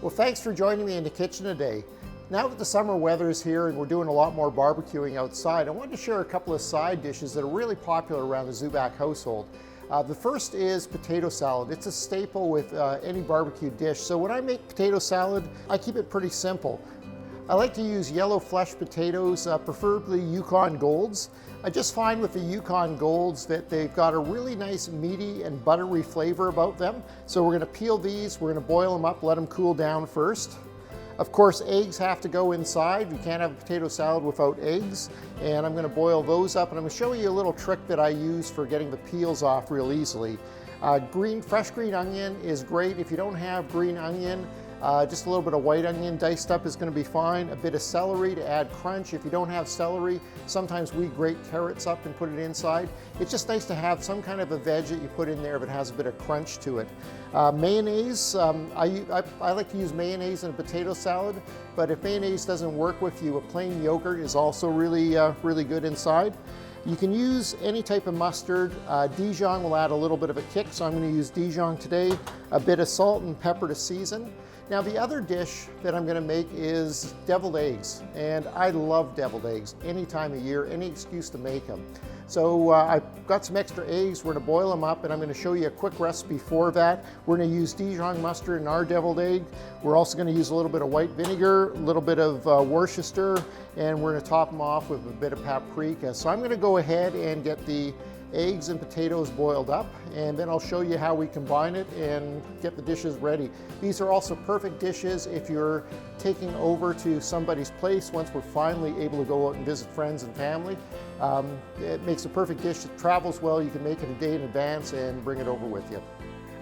Well, thanks for joining me in the kitchen today. Now that the summer weather is here and we're doing a lot more barbecuing outside, I wanted to share a couple of side dishes that are really popular around the Zubak household. The first is potato salad. It's a staple with any barbecue dish. So when I make potato salad, I keep it pretty simple. I like to use yellow flesh potatoes, preferably Yukon Golds. I just find with the Yukon Golds that they've got a really nice meaty and buttery flavor about them. So we're gonna peel these, we're gonna boil them up, let them cool down first. Of course, eggs have to go inside. You can't have a potato salad without eggs. And I'm gonna boil those up, and I'm gonna show you a little trick that I use for getting the peels off real easily. Fresh green onion is great. If you don't have green onion, just a little bit of white onion diced up is going to be fine. A bit of celery to add crunch. If you don't have celery, sometimes we grate carrots up and put it inside. It's just nice to have some kind of a veg that you put in there that has a bit of crunch to it. Mayonnaise, I like to use mayonnaise in a potato salad, but if mayonnaise doesn't work with you, a plain yogurt is also really good inside. You can use any type of mustard. Dijon will add a little bit of a kick, so I'm going to use Dijon today. A bit of salt and pepper to season. Now the other dish that I'm going to make is deviled eggs, and I love deviled eggs any time of year, any excuse to make them. So I've got some extra eggs. We're going to boil them up, and I'm going to show you a quick recipe for that. We're going to use Dijon mustard in our deviled egg. We're also going to use a little bit of white vinegar, a little bit of Worcestershire, and we're going to top them off with a bit of paprika. So I'm going to go ahead and get the eggs and potatoes boiled up, and then I'll show you how we combine it and get the dishes ready. These are also perfect dishes if you're taking over to somebody's place once we're finally able to go out and visit friends and family. It makes a perfect dish. It travels well. You can make it a day in advance and bring it over with you.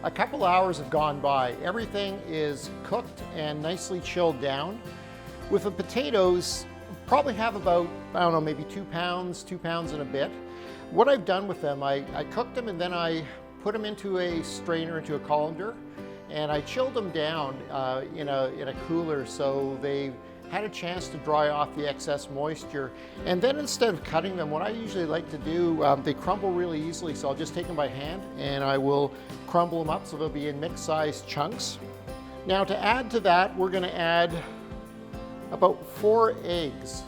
A couple hours have gone by. Everything is cooked and nicely chilled down. With the potatoes, probably have about, I don't know, maybe 2 pounds and a bit. What I've done with them, I cooked them and then I put them into a strainer, into a colander, and I chilled them down in a cooler so they had a chance to dry off the excess moisture. And then instead of cutting them, what I usually like to do, they crumble really easily, so I'll just take them by hand and I will crumble them up so they'll be in mixed sized chunks. Now to add to that, we're going to add about 4 eggs.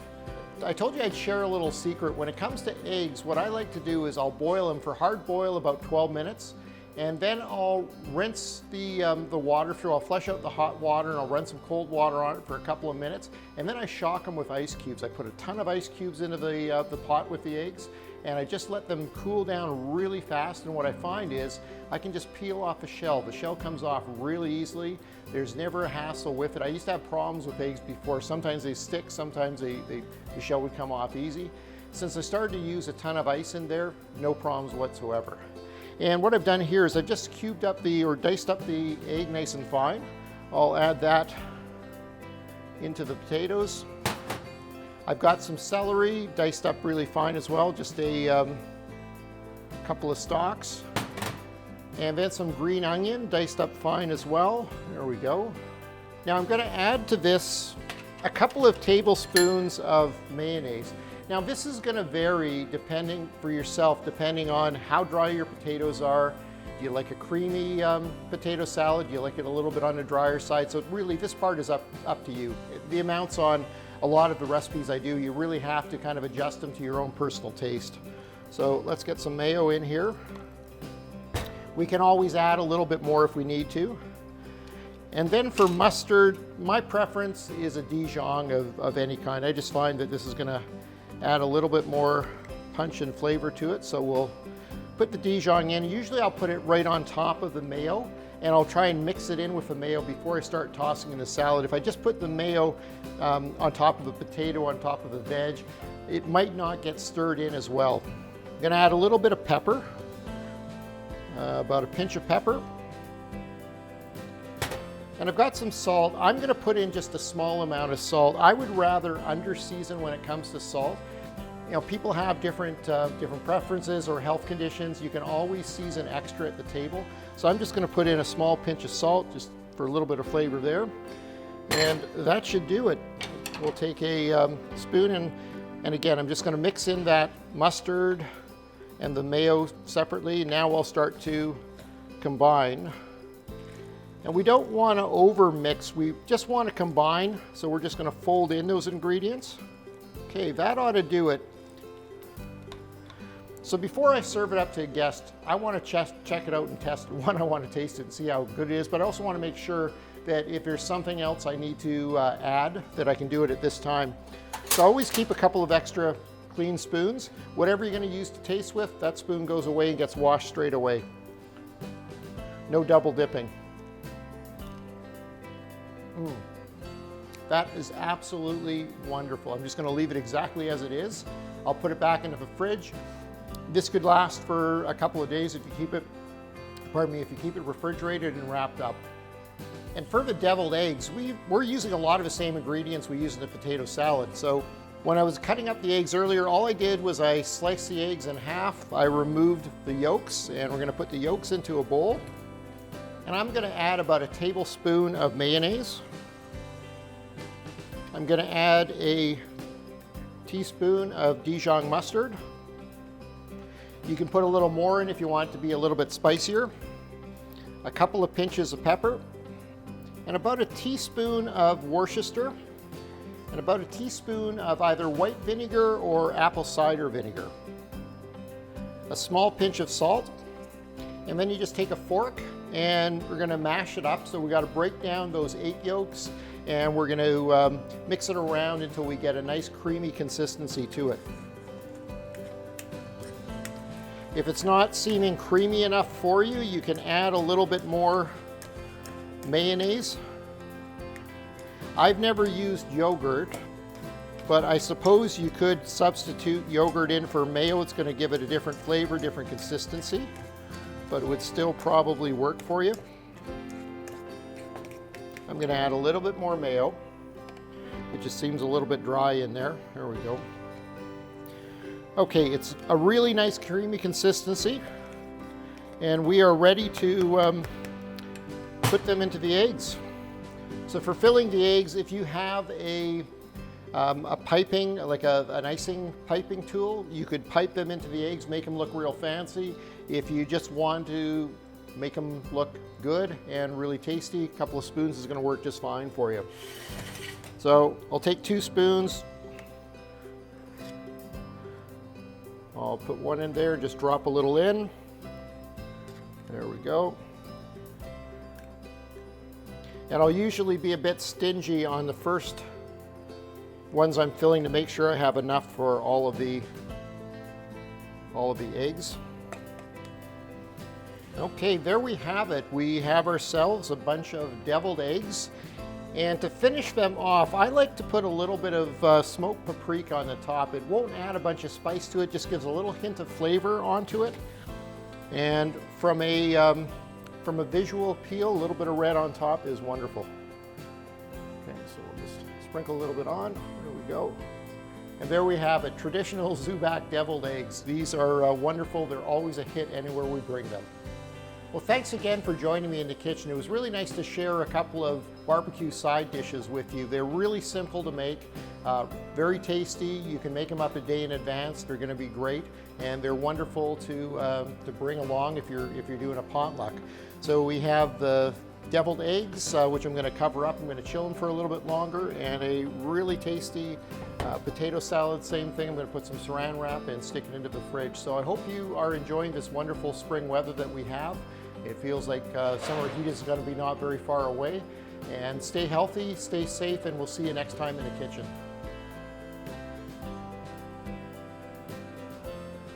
I told you I'd share a little secret. When it comes to eggs, what I like to do is I'll boil them for hard boil about 12 minutes, and then I'll rinse the water through. I'll flush out the hot water and I'll run some cold water on it for a couple of minutes, and then I shock them with ice cubes. I put a ton of ice cubes into the pot with the eggs, and I just let them cool down really fast, and what I find is I can just peel off the shell. The shell comes off really easily. There's never a hassle with it. I used to have problems with eggs before. Sometimes they stick, sometimes the shell would come off easy. Since I started to use a ton of ice in there, no problems whatsoever. And what I've done here is I've just diced up the egg nice and fine. I'll add that into the potatoes. I've got some celery diced up really fine as well, just a couple of stalks. And then some green onion diced up fine as well. There we go. Now I'm going to add to this a couple of tablespoons of mayonnaise. Now this is going to vary depending on how dry your potatoes are. Do you like a creamy potato salad? Do you like it a little bit on the drier side? So really this part is up to you. The amounts on a lot of the recipes I do, you really have to kind of adjust them to your own personal taste. So let's get some mayo in here. We can always add a little bit more if we need to. And then for mustard, my preference is a Dijon of any kind. I just find that this is going to add a little bit more punch and flavor to it. So we'll put the Dijon in. Usually I'll put it right on top of the mayo, and I'll try and mix it in with the mayo before I start tossing in the salad. If I just put the mayo on top of the potato, on top of the veg, it might not get stirred in as well. I'm going to add a little bit of pepper. About a pinch of pepper. And I've got some salt. I'm going to put in just a small amount of salt. I would rather under-season when it comes to salt. You know, people have different preferences or health conditions. You can always season extra at the table. So I'm just going to put in a small pinch of salt just for a little bit of flavor there. And that should do it. We'll take a spoon and again, I'm just going to mix in that mustard and the mayo separately. Now I'll start to combine. And we don't want to over mix, we just want to combine. So we're just going to fold in those ingredients. Okay, that ought to do it. So before I serve it up to a guest, I want to check it out and test it. One, I want to taste it and see how good it is, but I also want to make sure that if there's something else I need to add, that I can do it at this time. So always keep a couple of extra clean spoons. Whatever you're going to use to taste with, that spoon goes away and gets washed straight away. No double dipping. That is absolutely wonderful. I'm just going to leave it exactly as it is. I'll put it back into the fridge. This could last for a couple of days if you keep it, if you keep it refrigerated and wrapped up. And for the deviled eggs, we're using a lot of the same ingredients we use in the potato salad. So when I was cutting up the eggs earlier, all I did was I sliced the eggs in half. I removed the yolks, and we're going to put the yolks into a bowl. And I'm going to add about a tablespoon of mayonnaise. I'm going to add a teaspoon of Dijon mustard. You can put a little more in if you want it to be a little bit spicier. A couple of pinches of pepper, and about a teaspoon of Worcestershire, and about a teaspoon of either white vinegar or apple cider vinegar. A small pinch of salt, and then you just take a fork and we're going to mash it up. So we got to break down those egg yolks, and we're going to mix it around until we get a nice creamy consistency to it. If it's not seeming creamy enough for you, you can add a little bit more mayonnaise. I've never used yogurt, but I suppose you could substitute yogurt in for mayo. It's going to give it a different flavor, different consistency, but it would still probably work for you. I'm going to add a little bit more mayo. It just seems a little bit dry in there. There we go. Okay, it's a really nice creamy consistency, and we are ready to put them into the eggs. So for filling the eggs, if you have a piping, like an icing piping tool, you could pipe them into the eggs, make them look real fancy. If you just want to make them look good and really tasty, a couple of spoons is going to work just fine for you. So I'll take 2 spoons. I'll put one in there, just drop a little in. There we go. And I'll usually be a bit stingy on the first ones I'm filling to make sure I have enough for all of the eggs. Okay, there we have it. We have ourselves a bunch of deviled eggs. And to finish them off, I like to put a little bit of smoked paprika on the top. It won't add a bunch of spice to it, just gives a little hint of flavor onto it. And from a visual appeal, a little bit of red on top is wonderful. Okay, so we'll just sprinkle a little bit on. There we go. And there we have it, traditional Zubak deviled eggs. These are wonderful. They're always a hit anywhere we bring them. Well, thanks again for joining me in the kitchen. It was really nice to share a couple of barbecue side dishes with you. They're really simple to make, very tasty. You can make them up a day in advance. They're going to be great, and they're wonderful to bring along if you're doing a potluck. So we have the deviled eggs, which I'm going to cover up. I'm going to chill them for a little bit longer, and a really tasty potato salad. Same thing. I'm going to put some saran wrap and stick it into the fridge. So I hope you are enjoying this wonderful spring weather that we have. It feels like summer heat is going to be not very far away. And stay healthy, stay safe, and we'll see you next time in the kitchen.